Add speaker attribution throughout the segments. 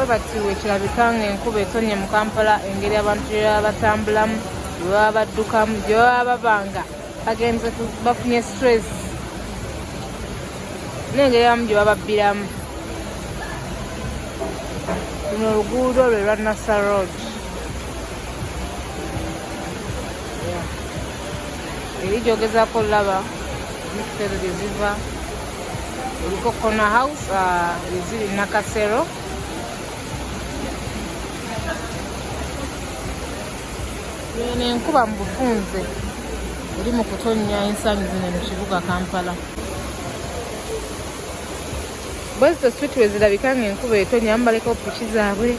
Speaker 1: bwe bati wekirabika ng'enkuba etonnya mu Kampala, engeri abantu gye baba batambulamu, gye baba baddukamu, gye baba babanga bagenze bafunye stress n'engeri abamu gye baba babbiramu. Luno oluguudo lwe lwa Nassa Road. Eri gy'ogezaako olaba ezo gye ziva eriko Corner House eziri Nakasero. Eno enkuba mu bufunze eri mu kutonnya ensangi zino mu kibuga Kampala. Bwezito street we zirabika ng'enkuba etonnya, abamu baleko piki zaabwe,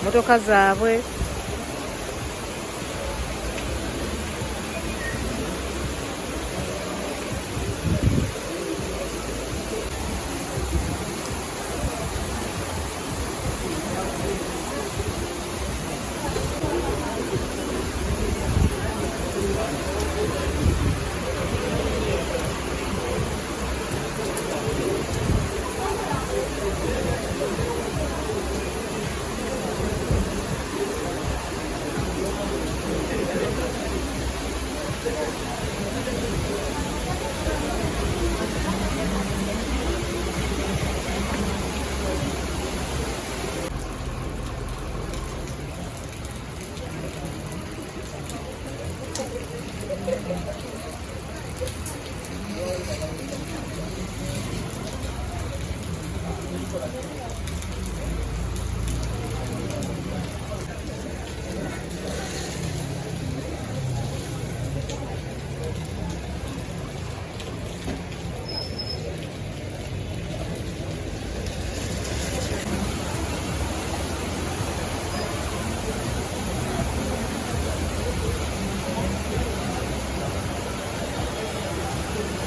Speaker 1: motoka zaabwe.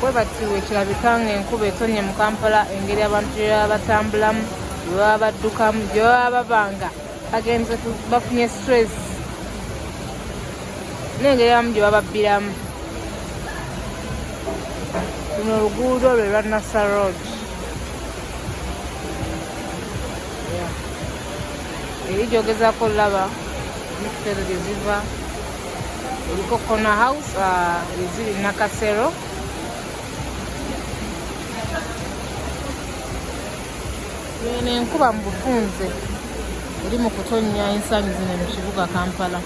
Speaker 1: Bwe bati wekirabika ng'enkuba etonnya mu Kampala, engeri abantu gye baba batambulamu, gye baba baddukamu, gye baba babanga bagenze bafunye stress n'engeri abamu gye baba babbiramu. Luno oluguudo lwe lwa Nassa Road. Eri gy'ogezaako olaba ezo gye ziva eriko Corner House eziri Nakasero. Eno enkuba mu bufunze eri mu kutonnya ensangi zino mu kibuga Kampala.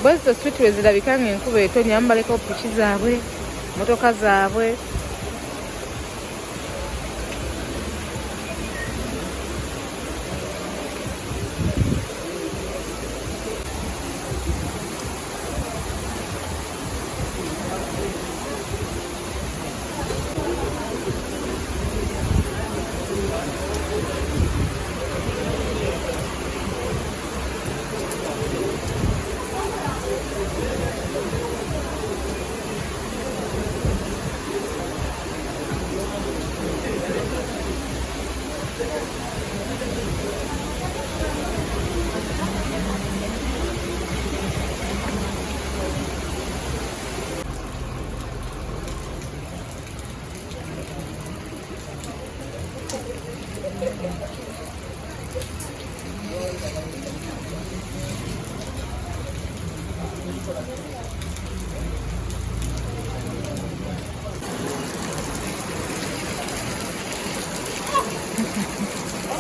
Speaker 1: Bwezito street we zirabika ng'enkuba etonnya, abamu baleko piki zaabwe, motoka zaabwe.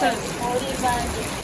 Speaker 2: Sorry,